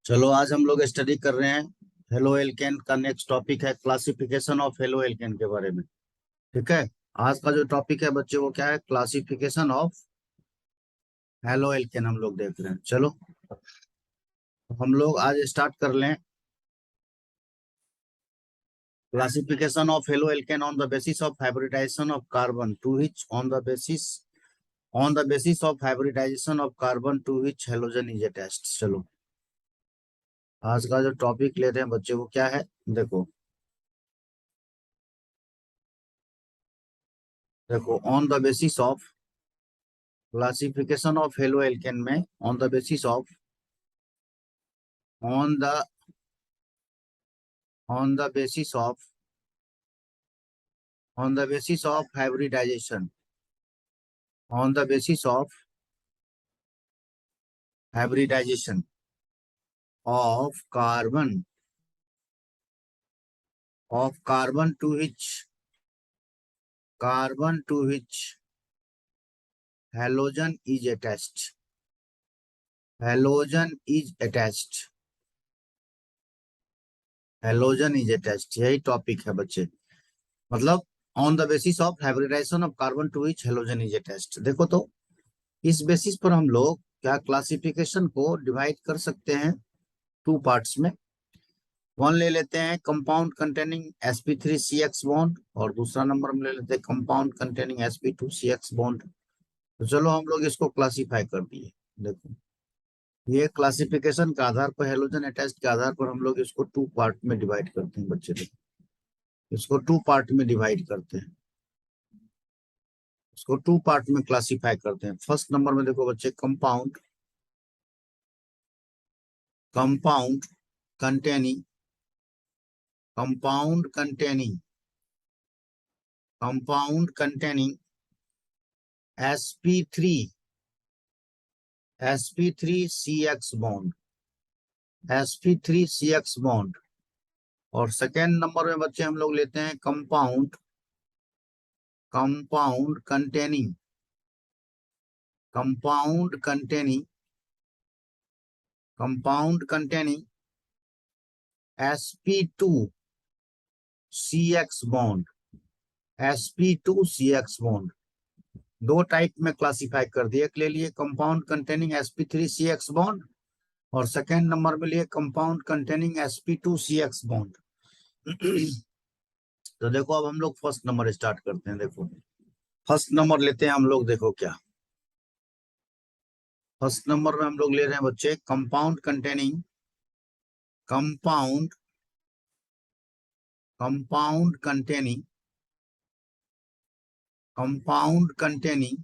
चलो आज हम लोग स्टडी कर रहे हैं हेलो एल्केन का। नेक्स्ट टॉपिक है क्लासिफिकेशन ऑफ हेलो एल्केन के बारे में। ठीक है। आज का जो टॉपिक है बच्चे वो क्या है, क्लासिफिकेशन ऑफ हेलो एल्केन हम लोग देख रहे हैं। चलो हम लोग आज स्टार्ट कर लें। Classification of haloalkane on the basis of hybridization of carbon to which on the basis of hybridization of carbon to which halogen is attached. चलो आज का जो टॉपिक लेते हैं बच्चे वो क्या है, देखो देखो on the basis of classification of haloalkane में on the basis of on the on the basis of on the basis of hybridization on the basis of hybridization of carbon to which halogen is attached halogen is attached halogen is attached यही topic है बच्चे। मतलब on the basis of hybridization of carbon to which halogen is attached. देखो तो इस basis पर हम लोग क्या क्लासिफिकेशन को डिवाइड कर सकते हैं टू पार्ट्स में। वन ले लेते हैं कंपाउंड कंटेनिंग sp3CX बॉन्ड और दूसरा नंबर में ले लेते हैं कंपाउंड कंटेनिंग sp2CX बॉन्ड। तो चलो हम लोग इसको क्लासिफाई कर दिए। देखो ये क्लासिफिकेशन के आधार पर हेलोजन अटैच्ड के आधार पर हम लोग इसको टू पार्ट में डिवाइड करते हैं बच्चे। देखो इसको टू पार्ट में डिवाइड करते हैं, इसको टू पार्ट में क्लासिफाई करते हैं। फर्स्ट नंबर में देखो बच्चे compound compound containing compound containing compound containing sp3 sp3CX bond sp3CX bond। और सेकेंड नंबर में बच्चे हम लोग लेते हैं compound compound containing compound containing compound containing sp2CX bond sp2CX bond। दो टाइप में क्लासिफाई कर दिए, एक ले लिए कंपाउंड कंटेनिंग sp3CX बॉन्ड और सेकेंड नंबर में लिए कंपाउंड कंटेनिंग sp2CX बॉन्ड। तो देखो अब हम लोग फर्स्ट नंबर स्टार्ट करते हैं। देखो फर्स्ट नंबर लेते हैं हम लोग। देखो क्या फर्स्ट नंबर में हम लोग ले रहे हैं बच्चे compound containing compound compound containing compound containing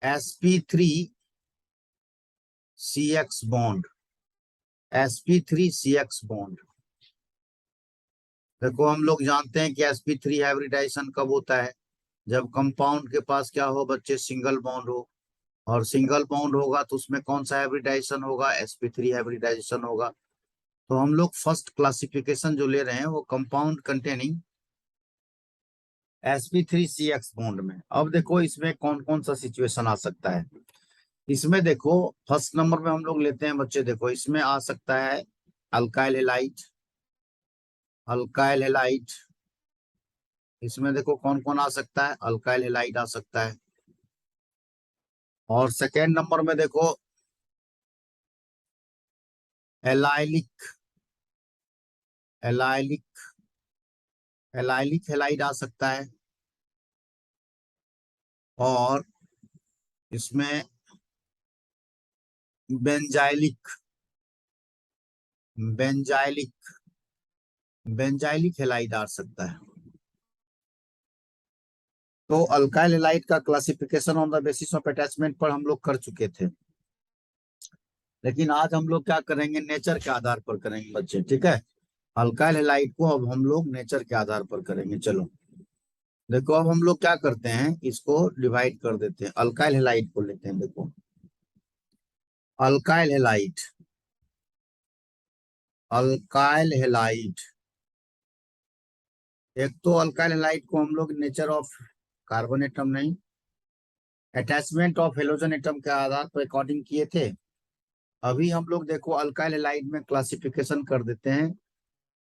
sp3CX bond sp3CX bond. देखो हम लोग जानते हैं कि sp3 हाइब्रिडाइजेशन कब होता है, जब कंपाउंड के पास क्या हो बच्चे, सिंगल बॉन्ड हो। और सिंगल बॉन्ड होगा तो उसमें कौन सा हाइब्रिडाइजेशन होगा, sp3 हाइब्रिडाइजेशन होगा। तो हम लोग फर्स्ट क्लासिफिकेशन जो ले रहे हैं वो कंपाउंड कंटेनिंग sp3CX बॉन्ड में। अब देखो इसमें कौन कौन सा सिचुएशन आ सकता है। इसमें देखो फर्स्ट नंबर में हम लोग लेते हैं बच्चे, देखो इसमें आ सकता है अल्काइल हैलाइड अल्काइल हैलाइड। इसमें देखो कौन कौन आ सकता है, अल्काइल हैलाइड आ सकता है। और सेकेंड नंबर में देखो एलाइलिक एलाइलिक एलाइलिक हैलाइड आ सकता है। और इसमें बेंजाइलिक बेंजाइलिक बेंजाइलिक हैलाइड आ सकता है। तो अल्काइल हैलाइड का classification on the basis of attachment पर हम लोग कर चुके थे, लेकिन आज हम लोग क्या करेंगे, नेचर के आधार पर करेंगे बच्चे। ठीक है, अल्काइल हैलाइड को अब हम लोग नेचर के आधार पर करेंगे। चलो देखो अब हम लोग क्या करते हैं, इसको डिवाइड कर देते हैं। अल्काइल हैलाइड को लेते हैं। देखो अल्काइल हैलाइड अल्काइल हैलाइड एक तो अल्काइल हैलाइड को हम लोग नेचर ऑफ कार्बन एटम नहीं, अटैचमेंट ऑफ हेलोजन एटम के आधार पर अकॉर्डिंग किए थे। अभी हम लोग देखो अल्काइल हैलाइड में क्लासिफिकेशन कर देते हैं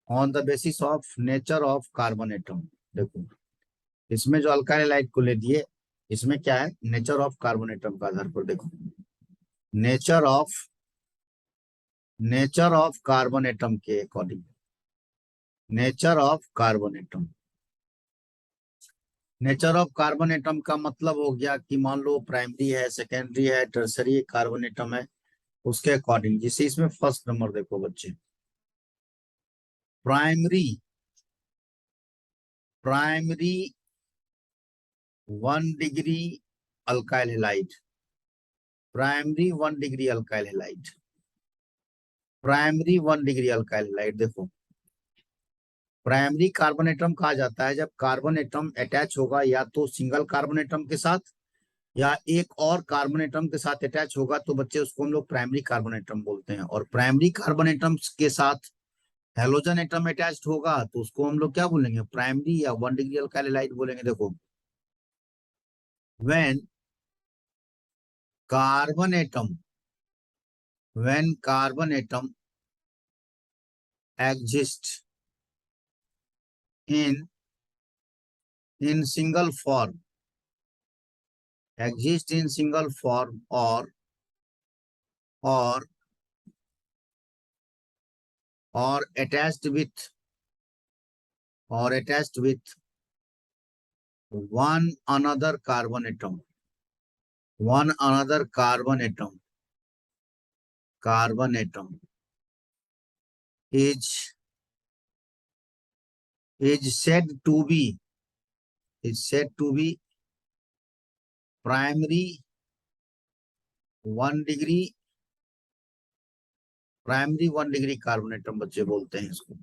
on the basis of nature of carbon atom. देखो इसमें जो अल्काइल हैलाइड को ले दिए, इसमें क्या है, नेचर ऑफ कार्बन एटम का आधार पर देखो, नेचर ऑफ कार्बन एटम के according, nature of carbon atom. Nature of carbon atom का मतलब हो गया कि मान लो प्राइमरी है, सेकेंडरी है, टर्सरी कार्बन एटम है, उसके अकॉर्डिंग। जिसे इसमें फर्स्ट नंबर देखो बच्चे, primary, primary 1 degree alkyl halide, primary 1 degree alkyl halide, primary 1 degree alkyl halide. देखो प्राइमरी कार्बन एटम कहा जाता है जब कार्बन एटम अटैच होगा या तो सिंगल कार्बन एटम के साथ या एक और कार्बन एटम के साथ अटैच होगा, तो बच्चे उसको हम लोग प्राइमरी कार्बन एटम बोलते हैं। और प्राइमरी कार्बन एटम के साथ हेलोजन एटम अटैच्ड होगा तो उसको हम लोग क्या बोलेंगे, प्राइमरी या 1 डिग्री अल्काइल हैलाइड बोलेंगे। देखो when carbon atom, when carbon atom exist in single form, exist in single form or or attached with or attached with one another carbon atom, one another carbon atom is said to be, is said to be primary 1 degree, primary 1 degree carbon atom बच्चे बोलते हैं इसको।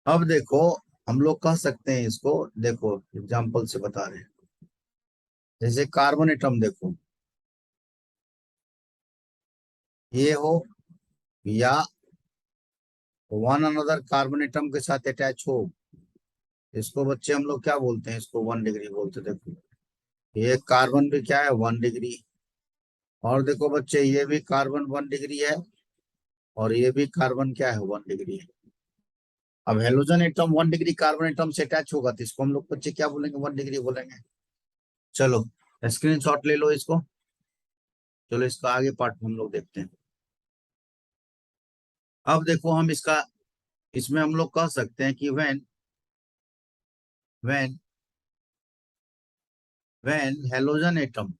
अब देखो हम लोग कह सकते हैं इसको, देखो एग्जांपल से बता रहे हैं, जैसे कार्बन एटम देखो ये हो या वन अनदर कार्बन एटम के साथ अटैच हो, इसको बच्चे हम लोग क्या बोलते हैं, इसको 1 डिग्री बोलते हैं। देखो ये कार्बन भी क्या है, 1 डिग्री, और देखो बच्चे ये भी कार्बन 1 डिग्री है और ये भी कार्बन क्या है, 1 डिग्री है। अब halogen atom 1 degree carbon atom से अटैच होगा तो इसको हम लोग बच्चे क्या बोलेंगे, 1 डिग्री बोलेंगे। चलो स्क्रीनशॉट ले लो इसको। चलो इसका आगे पार्ट हम लोग देखते हैं। अब देखो हम इसका, इसमें हम लोग कह सकते हैं कि when when halogen atom,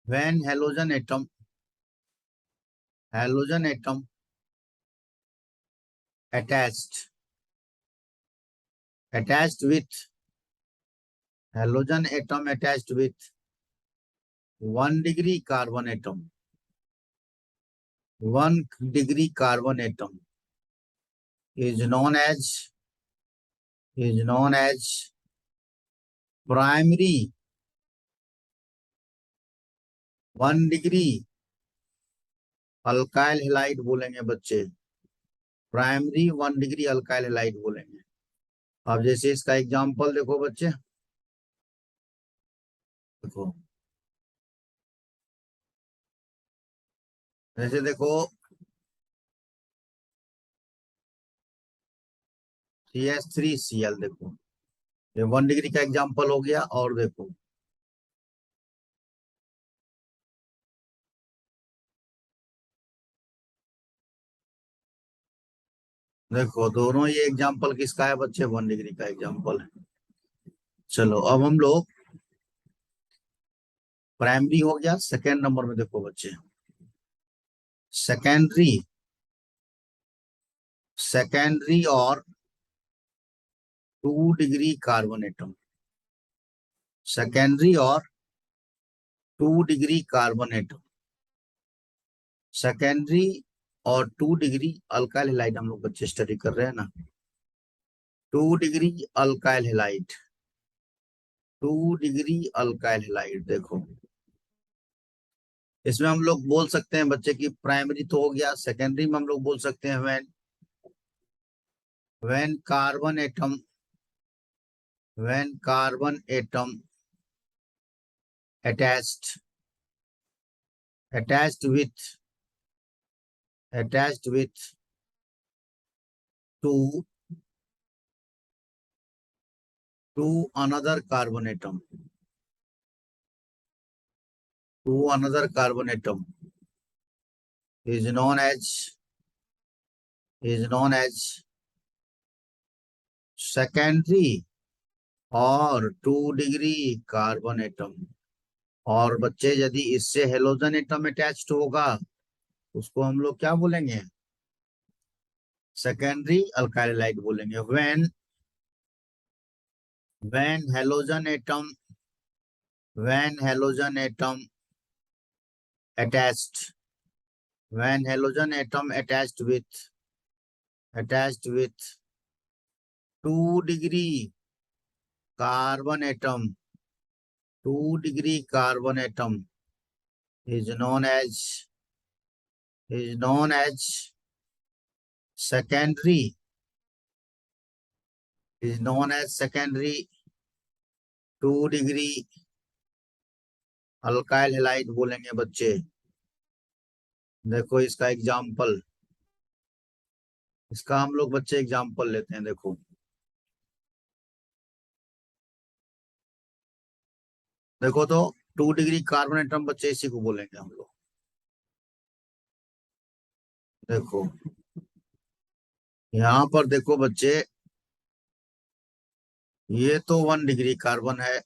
when halogen atom attached with halogen atom attached with 1 degree carbon atom, 1 degree carbon atom is known as primary 1 degree alkyl halide बोलेंगे बच्चे, प्राइमरी 1 डिग्री अल्काइल हैलाइड बोलेंगे। अब जैसे इसका एग्जांपल देखो बच्चे, देखो जैसे देखो CH3Cl, देखो ये 1 डिग्री का एग्जांपल हो गया। और देखो देखो दोनों ये एग्जांपल किसका है बच्चे, 1 डिग्री का एग्जांपल है। चलो अब हम लोग, प्राइमरी हो गया, सेकेंड नंबर में देखो बच्चे सेकेंडरी, सेकेंडरी और 2 डिग्री कार्बन एटम, सेकेंडरी और 2 डिग्री कार्बन एटम, सेकेंडरी और 2 डिग्री अल्काइल हैलाइड हम लोग बच्चे स्टडी कर रहे हैं ना, 2 degree alkyl halide, 2 degree alkyl halide. देखो इसमें हम लोग बोल सकते हैं बच्चे की प्राइमरी तो हो गया, सेकेंडरी में हम लोग बोल सकते हैं when carbon atom, when carbon atom attached attached with attached with to another carbon atom, to another carbon atom is known as secondary और 2 डिग्री कार्बन एटम। और बच्चे यदि इससे हेलोजन एटम अटैच्ड होगा उसको हम लोग क्या बोलेंगे? सेकेंडरी अल्काइल हैलाइड बोलेंगे। when halogen atom attached when halogen atom attached with 2 degree carbon atom 2 degree carbon atom is known as secondary is known as secondary 2 degree alkyl halide बोलेंगे बच्चे। देखो इसका एग्जाम्पल, इसका हम लोग बच्चे एग्जाम्पल लेते हैं। देखो देखो तो 2 डिग्री कार्बन एटम बच्चे इसी को बोलेंगे हम लोग। देखो यहाँ पर देखो बच्चे, ये तो 1 डिग्री कार्बन है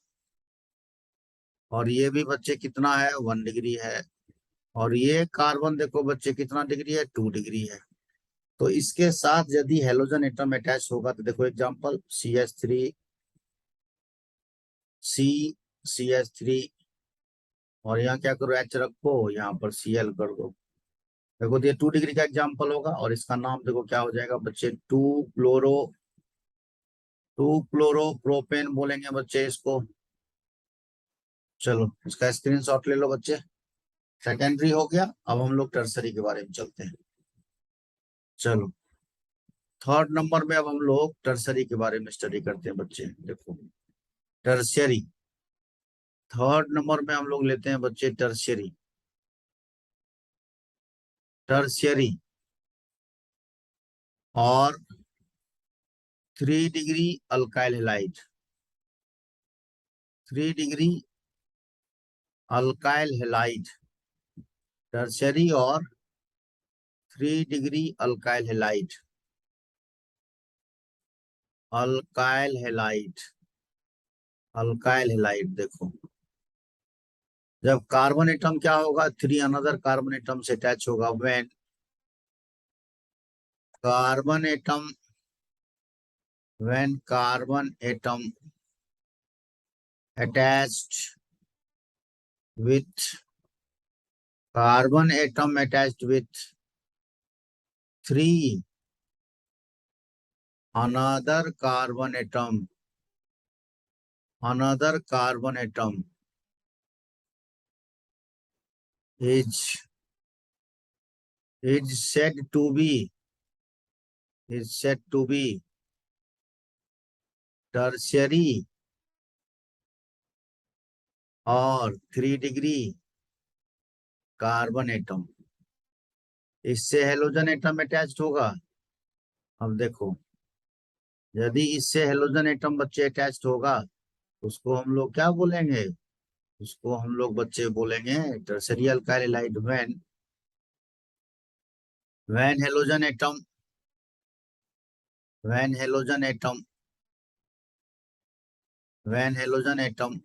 और ये भी बच्चे कितना है? 1 डिग्री है। और ये कार्बन देखो बच्चे कितना डिग्री है? 2 डिग्री है। तो इसके साथ यदि हेलोजन एटम अटैच होगा तो देखो एग्जांपल CH3 और यहाँ क्या करो? H रखो, यहाँ पर Cl कर दो। देखो ये 2 डिग्री का एग्जांपल होगा और इसका नाम देखो क्या हो जाएगा बच्चे? टू क्लोरो प्रोपेन बोलेंगे बच्चे इसको। चलो इसका स्क्रीनशॉट ले लो बच्चे। सेकेंडरी हो गया, अब हम लोग टर्सरी के बारे में चलते हैं। चलो थर्ड नंबर में अब हम लोग टर्सरी के बारे में स्टडी करते हैं बच्चे। देखो टर्शियरी, थर्ड नंबर में हम लोग लेते हैं बच्चे टर्शियरी। और 3 degree alkyl halide, 3 degree alkyl halide tertiary और 3 degree alkyl halide alkyl halide. देखो जब कार्बन एटम क्या होगा? 3 अनदर कार्बन एटम से अटैच होगा। When carbon atom attached with 3 another carbon atom is said to be tertiary और 3 degree carbon atom. इससे halogen atom attached होगा। अब देखो यदि इससे हेलोजन एटम बच्चे अटैच्ड होगा उसको हम लोग क्या बोलेंगे? उसको हम लोग बच्चे बोलेंगे tertiary alkyl halide. when halogen atom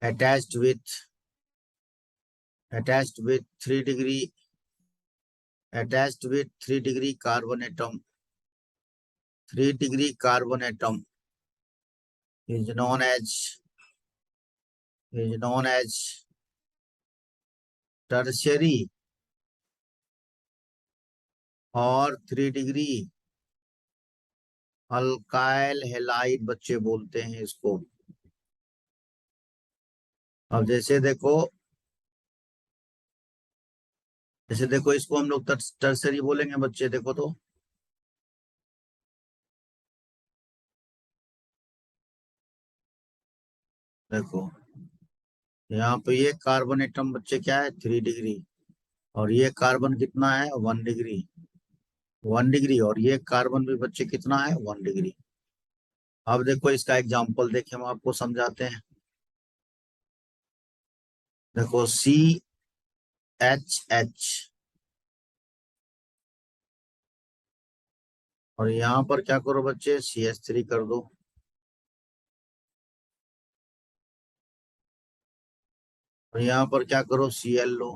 attached with 3 degree carbon atom 3 degree carbon atom is known as tertiary और 3 डिग्री अल्काइल हैलाइड बच्चे बोलते हैं इसको। अब जैसे देखो इसको हम लोग टर्सरी बोलेंगे बच्चे। देखो तो देखो यहाँ पे ये कार्बन एटम बच्चे क्या है 3 डिग्री, और ये कार्बन कितना है 1 डिग्री, 1 डिग्री, और ये कार्बन भी बच्चे कितना है 1 डिग्री। अब देखो इसका एग्जाम्पल देखे हम आपको समझाते हैं। देखो CHH, और यहाँ पर क्या करो बच्चे CH3 कर दो, और यहाँ पर क्या करो Cl लो,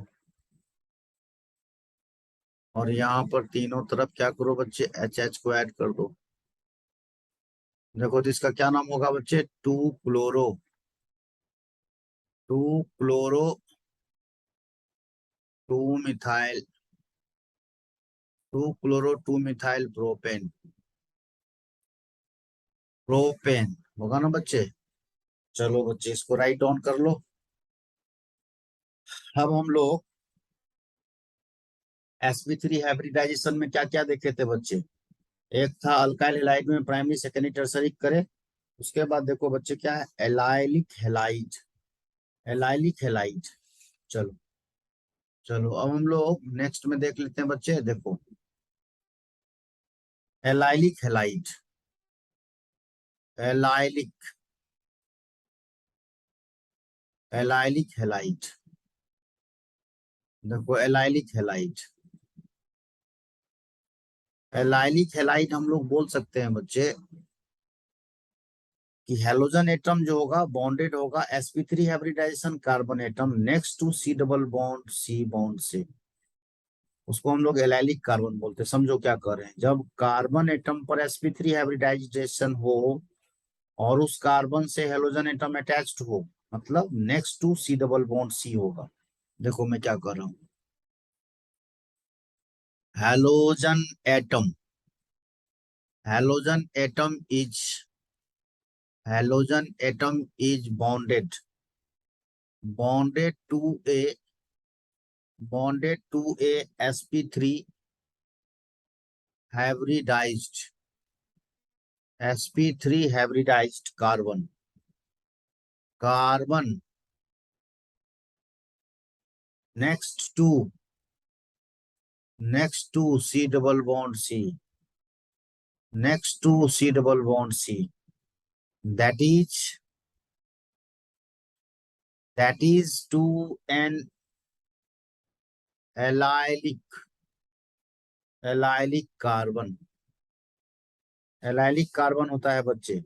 और यहाँ पर तीनों तरफ क्या करो बच्चे HH को ऐड कर दो। देखो तो इसका क्या नाम होगा बच्चे 2 chloro, 2 chloro 2 methyl, 2 chloro 2 methyl propane, propane होगा ना बच्चे। चलो बच्चे इसको राइट डाउन कर लो। अब हम लोग sp3 हाइब्रिडाइजेशन में क्या क्या देखे थे बच्चे। एक था अल्काइल हैलाइड में प्राइमरी सेकेंडरी टर्सरी करे। उसके बाद देखो बच्चे क्या है एलाइलिक हैलाइड, एलाइलिक हैलाइड। चलो, चलो अब हम लोग नेक्स्ट में देख लेते हैं बच्चे। देखो allylic halide, allylic, allylic halide. देखो एलाइलिक हैलाइड, एलाइलिक हैलाइड हम लोग बोल सकते हैं बच्चे कि हेलोजन एटम जो होगा बॉन्डेड होगा sp3 hybridization carbon atom next to C double bond C bond से, उसको हम लोग एलाइलिक कार्बन बोलते हैं। समझो क्या कर रहे हैं, जब कार्बन एटम पर sp3 हाइब्रिडाइजेशन हो और उस कार्बन से हेलोजन एटम अटैच्ड हो, मतलब next to C double bond C होगा। देखो मैं क्या कर रहा हूँ, halogen atom, halogen atom is, halogen atom is bonded, bonded to a, bonded to a sp3 hybridized, sp3 hybridized carbon, carbon next to, next to c double bond c, next to c double bond c, that is, that is to an allylic, allylic carbon, allylic carbon होता है बच्चे,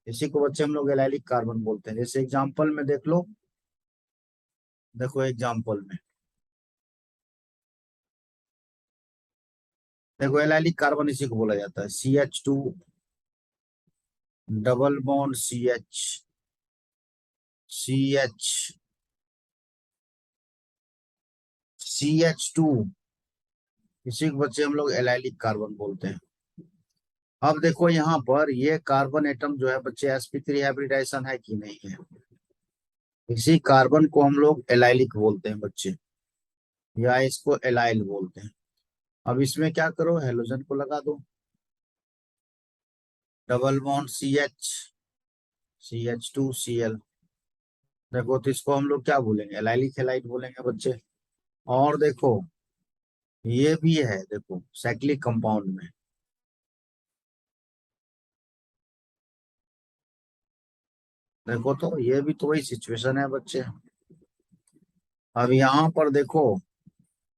इसी को बच्चे हम लोग allylic carbon बोलते हैं। जैसे एग्जांपल में देख लो, देखो एग्जांपल में देखो एलाइलिक कार्बन इसी को बोला जाता है CH2 double bond CH, CH, CH2, इसी को बच्चे हम लोग एलाइलिक कार्बन बोलते हैं। अब देखो यहाँ पर ये कार्बन एटम जो है बच्चे sp3 हाइब्रिडाइजेशन है कि नहीं है, इसी कार्बन को हम लोग एलाइलिक बोलते हैं बच्चे, या इसको एलाइल बोलते हैं। अब इसमें क्या करो हेलोजन को लगा दो, डबल बॉन्ड CH, CH2Cl। देखो तो इसको हम लोग क्या बोलेंगे एलाइलिक हैलाइड बोलेंगे बच्चे। और देखो ये भी है, देखो साइक्लिक कंपाउंड में, देखो तो ये भी तो वही सिचुएशन है बच्चे। अब यहाँ पर देखो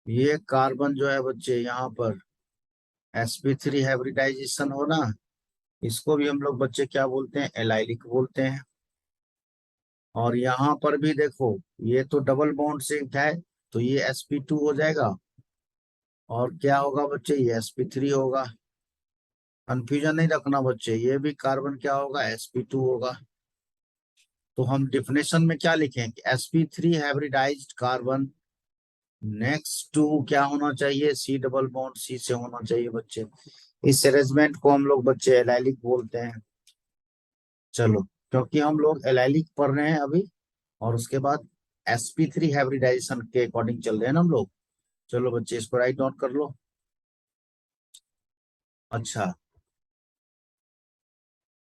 ये कार्बन जो है बच्चे यहाँ पर sp3 हाइब्रिडाइजेशन हो ना, इसको भी हम लोग बच्चे क्या बोलते हैं एलाइलिक बोलते हैं। और यहाँ पर भी देखो ये तो डबल बॉन्ड से है, तो ये sp2 हो जाएगा, और क्या होगा बच्चे ये sp3 होगा। कंफ्यूजन नहीं रखना बच्चे, ये भी कार्बन क्या होगा sp2 होगा। तो हम डिफिनेशन में क्या लिखेंगे sp3 hybridised carbon next to क्या होना चाहिए सी डबल बॉन्ड सी से होना चाहिए बच्चे। इस अरेंजमेंट को हम लोग बच्चे एलाइलिक बोलते हैं। चलो, क्योंकि हम लोग एलाइलिक पढ़ रहे हैं अभी, और उसके बाद sp3 हाइब्रिडाइजेशन के अकॉर्डिंग चल रहे हैं ना हम लोग। चलो बच्चे इसको राइट डाउन कर लो। अच्छा,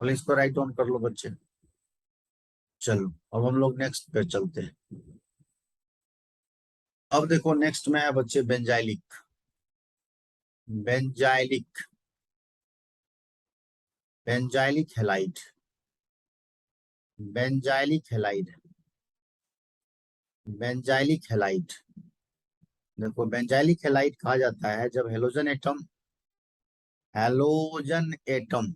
पहले इसको राइट डाउन कर लो बच्चे। चलो अब हम लोग नेक्स्ट पे चलते हैं। अब देखो नेक्स्ट में है बच्चे benzylic. Benzylic benzylic halide. Benzylic halide. Benzylic halide. देखो बेंजाइलिक हैलाइड कहा जाता है जब halogen atom, halogen atom,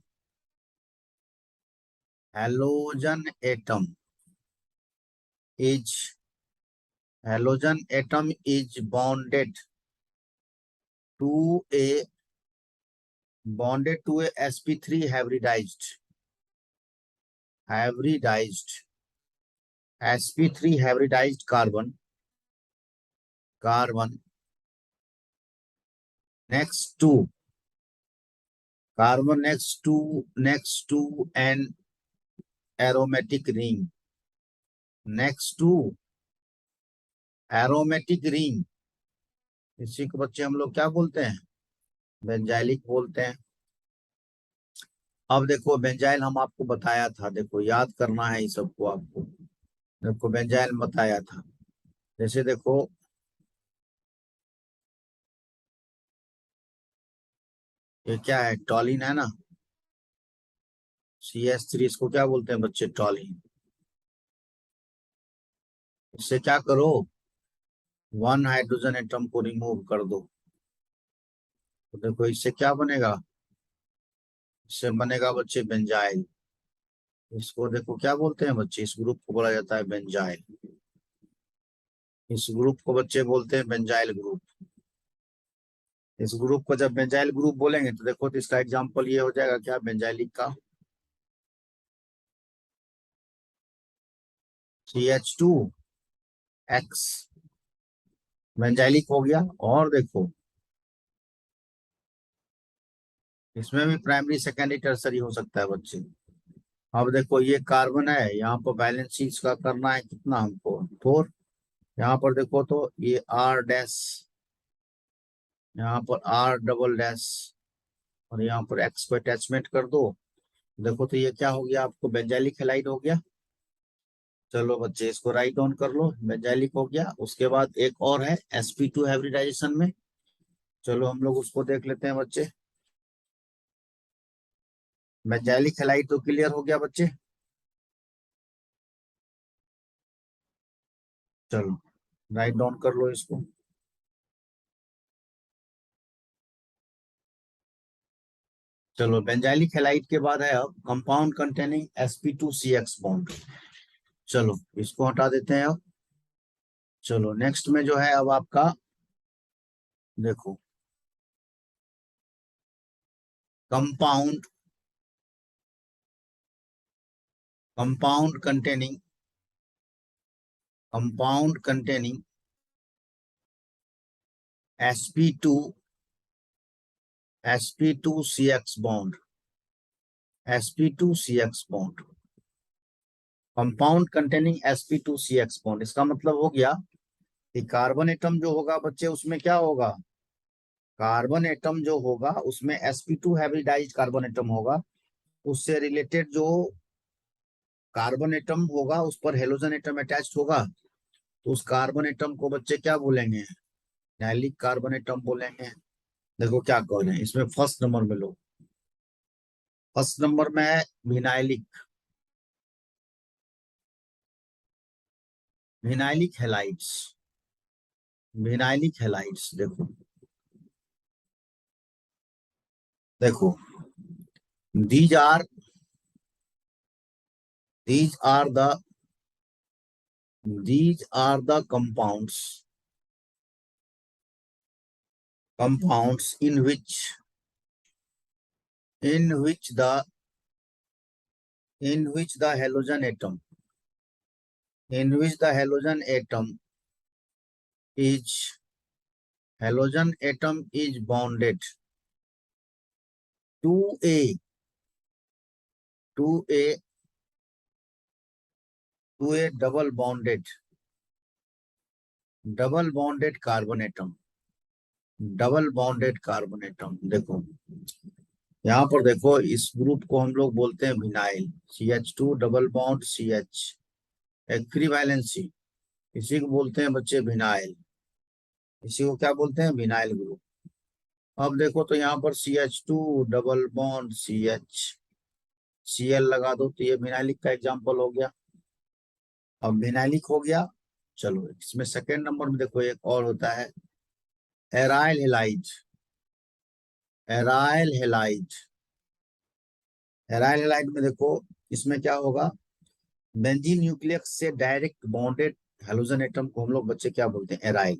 halogen atom is, halogen atom is bonded to a, bonded to a sp3 hybridized, hybridized sp3 hybridized carbon, carbon next to, carbon next to an aromatic ring, next to aromatic ring, इसी को बच्चे हम लोग क्या बोलते हैं, benzylic बोलते हैं। अब देखो बेंजाइल हम आपको बताया था, देखो याद करना है इस सबको आपको। देखो बेंजाइल बताया था, जैसे देखो ये क्या है, टॉलिन है ना, CH3, इसको क्या बोलते हैं बच्चे, टॉलिन। इससे क्या करो, वन हाइड्रोजन एटम को रिमूव कर दो, तो देखो इससे क्या बनेगा, इससे बनेगा बच्चे बेंजाइल। इसको देखो क्या बोलते हैं बच्चे, इस ग्रुप को बोला जाता है बेंजाइल। इस ग्रुप को बच्चे बोलते हैं बेंजाइल ग्रुप। इस ग्रुप को जब बेंजाइल ग्रुप बोलेंगे तो देखो, तो इसका एग्जांपल ये हो जाएगा क्या, बेंजाइलिक का CH2X बेंजाइलिक हो गया। और देखो इसमें भी प्राइमरी सेकेंडरी टर्सरी हो सकता है बच्चे। अब देखो ये कार्बन है, यहाँ पर बैलेंस चीज का करना है कितना हमको, 4। यहाँ पर देखो तो ये R डैश, यहाँ पर R डबल डैश, और यहाँ पर X को अटैचमेंट कर दो। देखो तो ये क्या हो गया आपको, बेंजाइलिक हैलाइड हो गया। चलो बच्चे इसको राइट डाउन कर लो, बेंजाइलिक हो गया। उसके बाद एक और है sp2 हाइब्रिडाइजेशन में, चलो हम लोग उसको देख लेते हैं बच्चे। बेंजाइलिक हैलाइड तो क्लियर हो गया बच्चे। चलो राइट डाउन कर लो इसको। चलो बेंजाइलिक हैलाइड के बाद है अब कंपाउंड कंटेनिंग sp2CX बॉन्ड। चलो इसको हटा देते हैं अब। चलो नेक्स्ट में जो है अब आपका, देखो compound, compound containing, compound containing sp2, sp2CX bond, sp2CX bond, compound containing sp2CX bond. इसका मतलब हो गया कि कार्बन एटम जो होगा बच्चे उसमें क्या होगा, कार्बन एटम जो होगा उसमें sp2 हाइब्रिडाइज्ड कार्बन एटम होगा। उससे रिलेटेड जो कार्बन एटम होगा उस पर हेलोजन एटम अटैच्ड होगा, तो उस कार्बन एटम को बच्चे क्या बोलेंगे, नैलिक कार्बन एटम बोलेंगे। देखो क्या कह रहे हैं इसमें, फर्स्ट नंबर में लो, फर्स्ट नंबर में है vinylic, vinylic halides, vinylic halides. देखो देखो these are, these are the, these are the compounds, compounds in which the, in which the halogen atom, in which the halogen atom is, halogen atom is bonded to a, to a, to a double bonded, double bonded carbon atom, double bonded carbon atom. देखो यहाँ पर देखो इस group को हम लोग बोलते हैं vinyl, CH2 double bond CH, एक्विवैलेंसी, इसी को बोलते हैं बच्चे विनाइल, इसी को क्या बोलते हैं, विनाइल ग्रुप। अब देखो तो यहाँ पर CH2 डबल बॉन्ड Cl लगा दो, तो ये विनाइलिक का एग्जाम्पल हो गया। अब विनाइलिक हो गया। चलो इसमें सेकेंड नंबर में देखो एक और होता है aryl halide. Aryl halide, aryl halide में देखो इसमें क्या होगा, बेंजीन न्यूक्लियस से डायरेक्ट बॉन्डेड हेलोजन एटम को हम लोग बच्चे क्या बोलते हैं, एराइल।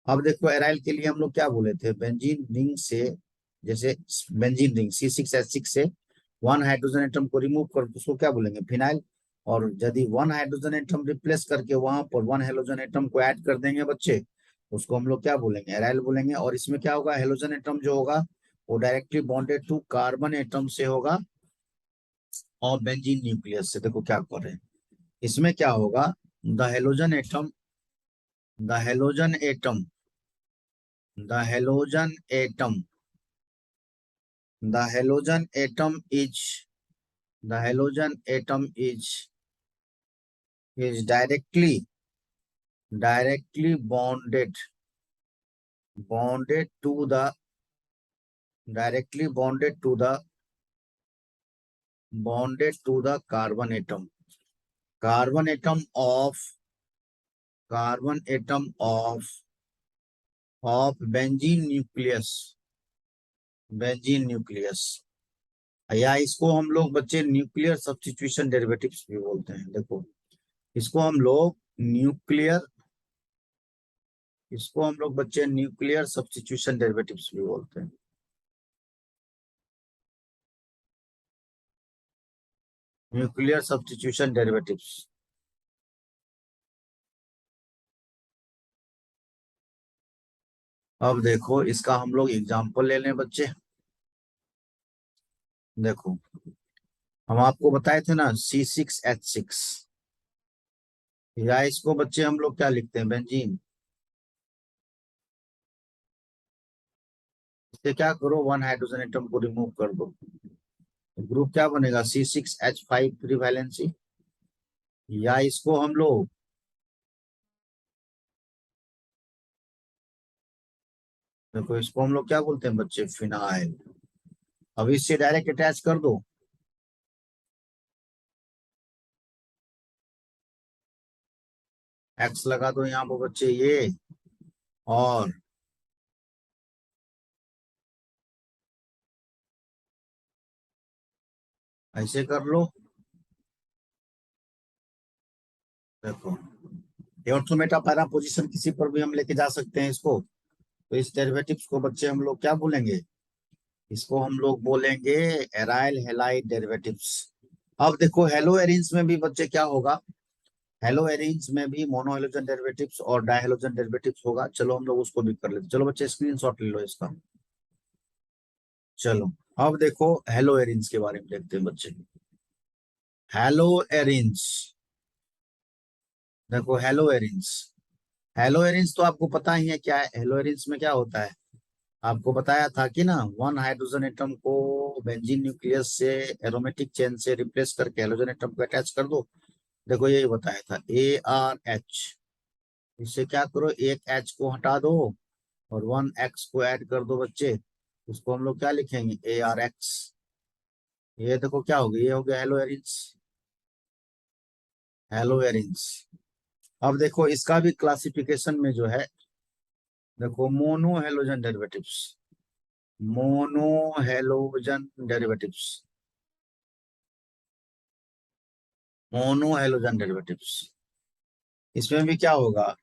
अब देखो एराइल के लिए हम लोग क्या बोले थे, बेंजीन रिंग से, जैसे बेंजीन रिंग C6H6 से वन हाइड्रोजन एटम को रिमूव कर उसको क्या बोलेंगे, फिनाइल। और यदि वन हाइड्रोजन एटम रिप्लेस करके वहां पर वन हेलोजन एटम को ऐड कर देंगे बच्चे, उसको हम लोग क्या बोलेंगे, एराइल बोलेंगे। और इसमें क्या होगा, हेलोजन एटम जो होगा वो directly bonded to carbon atom से होगा और बेंजीन न्यूक्लियस से। देखो क्या कर रहे हैं, इसमें क्या होगा, the halogen atom, the halogen atom, the halogen atom, the halogen atom is, the halogen atom is directly bonded to the, directly bonded to the carbon atom, carbon atom of, carbon atom of benzene nucleus, benzene nucleus। या इसको हम लोग बच्चे nuclear substitution derivatives भी बोलते हैं। देखो इसको हम लोग न्यूक्लियर, इसको हम लोग बच्चे न्यूक्लियर सब्स्टिट्यूशन डेरिवेटिव्स भी बोलते हैं, न्यूक्लियर सब्स्टिट्यूशन डेरिवेटिव्स। अब देखो इसका हम लोग एग्जांपल ले लें बच्चे। देखो हम आपको बताए थे ना C6H6, या इसको बच्चे हम लोग क्या लिखते हैं, बेंजीन। इससे क्या करो, वन हाइड्रोजन एटम को रिमूव कर दो, ग्रुप क्या बनेगा, C6H5 फ्री वैलेंसी। या इसको हम लोग, देखो इसको हम लोग क्या बोलते हैं बच्चे, फिनाइल। अब इससे डायरेक्ट अटैच कर दो, X लगा दो यहाँ पर बच्चे ये, और ऐसे कर लो। देखो ये ऑर्थोमेटा पैरा पोजीशन किसी पर भी हम लेके जा सकते हैं इसको। तो इस डेरिवेटिव्स को बच्चे हम लोग क्या बोलेंगे, इसको हम लोग बोलेंगे एराइल हेलाइड डेरिवेटिव्स। अब देखो हेलो एरिन्स में भी बच्चे क्या होगा, हेलो एरिन्स में भी मोनोहेलोजन डेरिवेटिव्स और डायहेलोजन डेरिवेटिव्स होगा। चलो हम लोग उसको भी कर लेते, चलो बच्चे स्क्रीनशॉट ले लो इसका। चलो अब देखो हेलो एरिन्स के बारे में देखते हैं बच्चे। हेलो एरिन्स, देखो हेलो एरिन्स, हेलो एरिन्स तो आपको पता ही है क्या है। हेलो एरिन्स में क्या होता है, आपको बताया था कि ना, वन हाइड्रोजन एटम को बेंजीन न्यूक्लियस से एरोमेटिक चेन से रिप्लेस करके हेलोजन एटम को अटैच कर दो। देखो यही बताया था, ARH। इससे क्या करो, एक H को हटा दो और वन X को ऐड कर दो बच्चे, उसको हम लोग क्या लिखेंगे, ARX। ये देखो क्या हो गया, ये हो गया हेलो एरिन्स, हेलो एरिन्स। अब देखो इसका भी क्लासिफिकेशन में जो है, देखो mono halogen derivatives, mono halogen derivatives, mono halogen derivatives. इसमें भी क्या होगा,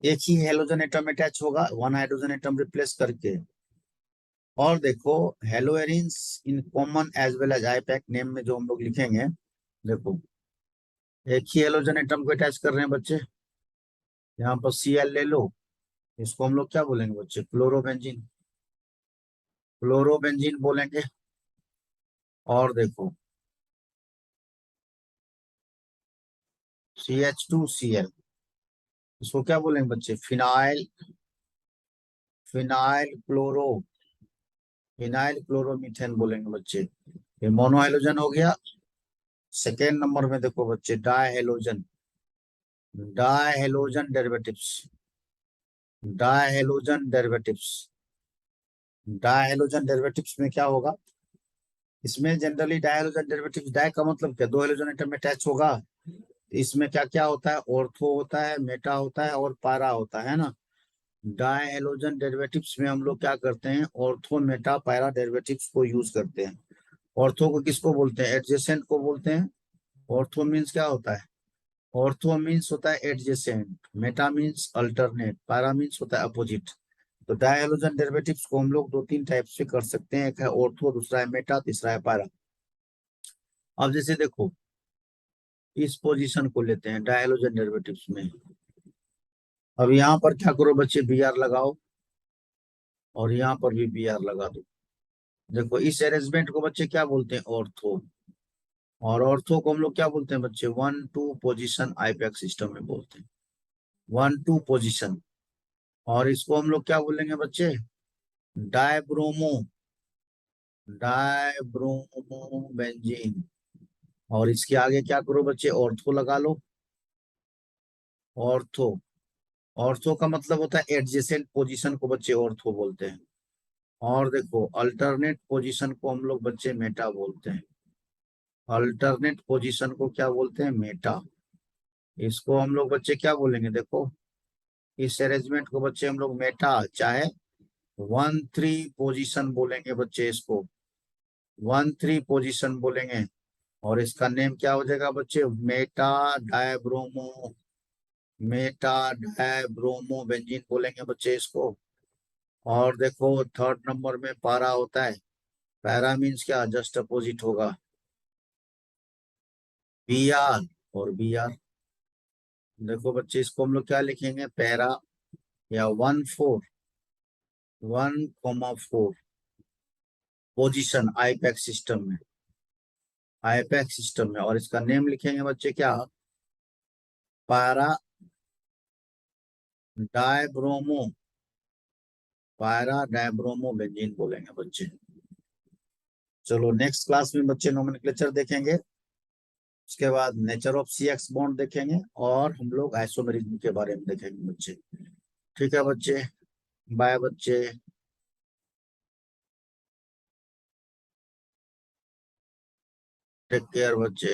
एक ही हेलोजन एटम अटैच होगा वन हाइड्रोजन एटम रिप्लेस करके। और देखो haloarenes in common as well as IUPAC name में जो हम लोग लिखेंगे, देखो एक ही हेलोजन एटम को अटैच कर रहे हैं बच्चे, यहाँ पर Cl ले लो, इसको हम लोग क्या बोलेंगे बच्चे, क्लोरोबेंजीन, क्लोरोबेंजीन बोलेंगे। और देखो CH2Cl, इसको क्या बोलेंगे बच्चे, phenyl, phenyl chloro, phenyl chloromethane बोलेंगे बच्चे। ये मोनो हाइड्रोजन हो गया। सेकेंड नंबर में देखो बच्चे डायहेलोजन, डायहेलोजन डेरिवेटिव्स, डायहेलोजन डेरिवेटिव्स। डायहेलोजन डेरिवेटिव्स में क्या होगा, इसमें जनरली डायहेलोजन डेरिवेटिव्स, डाई का मतलब क्या, दो हेलोजन एटम में अटैच होगा। इसमें क्या क्या होता है, ऑर्थो होता है, मेटा होता है और पारा होता है ना। डाई हेलोजन डेरिवेटिव्स में हम लोग क्या करते हैं, ऑर्थो मेटा पैरा डेरिवेटिव्स को यूज करते हैं। ऑर्थो को किसको बोलते हैं, एडजेसेंट को बोलते हैं। ऑर्थो मीन्स क्या होता है, ऑर्थो मीन्स होता है adjacent, Meta means alternate, para means होता है अपोजिट। तो डाई हेलोजन डेरिवेटिव्स को हम लोग दो तीन टाइप से कर सकते हैं, एक है ऑर्थो, दूसरा है मेटा, तीसरा है पैरा। अब जैसे देखो, इस पोजीशन को लेते हैं डाई हेलोजन डेरिवेटिव्स में। अब यहाँ पर क्या करो बच्चे, बी आर लगाओ और यहाँ पर भी बी आर लगा दो। देखो इस अरेंजमेंट को बच्चे क्या बोलते हैं, ऑर्थो। और ऑर्थो को हम लोग क्या बोलते हैं बच्चे, one two position IUPAC system में बोलते हैं, वन टू पोजीशन। और इसको हम लोग क्या बोलेंगे बच्चे, डायब्रोमो, डायब्रोमो बेंजीन। और इसके आगे क्या करो बच्चे, ऑर्थो लगा लो, ऑर्थो। ऑर्थो का मतलब होता है एडजेसेंट पोजीशन को बच्चे ऑर्थो बोलते हैं। और देखो अल्टरनेट पोजीशन को हम लोग बच्चे मेटा बोलते हैं, अल्टरनेट पोजीशन को क्या बोलते हैं, मेटा। इसको हम लोग बच्चे क्या बोलेंगे, देखो इस अरेंजमेंट को बच्चे हम लोग मेटा, चाहे वन थ्री पोजीशन बोलेंगे बच्चे इसको, वन थ्री पोजीशन बोलेंगे। और इसका नेम क्या हो जाएगा बच्चे, Meta dibromo, Meta dibromo benzene बोलेंगे बच्चे इसको। और देखो थर्ड नंबर में पारा होता है, पैरा मीन्स क्या, जस्ट अपोजिट होगा, बी आर और बी आर। देखो बच्चे इसको हम लोग क्या लिखेंगे, पैरा या one four, one comma four position IUPAC system में, आईपैक्स सिस्टम में। और इसका नेम लिखेंगे बच्चे क्या, पारा डायब्रोमो, पारा डायब्रोमो बेंजीन बोलेंगे बच्चे। चलो नेक्स्ट क्लास में बच्चे नोमेनक्लेचर देखेंगे, उसके बाद nature of C X bond देखेंगे और हम लोग आइसोमेरिज्म के बारे में देखेंगे बच्चे। ठीक है बच्चे, बाय बच्चे। टेक केयर बच्चे।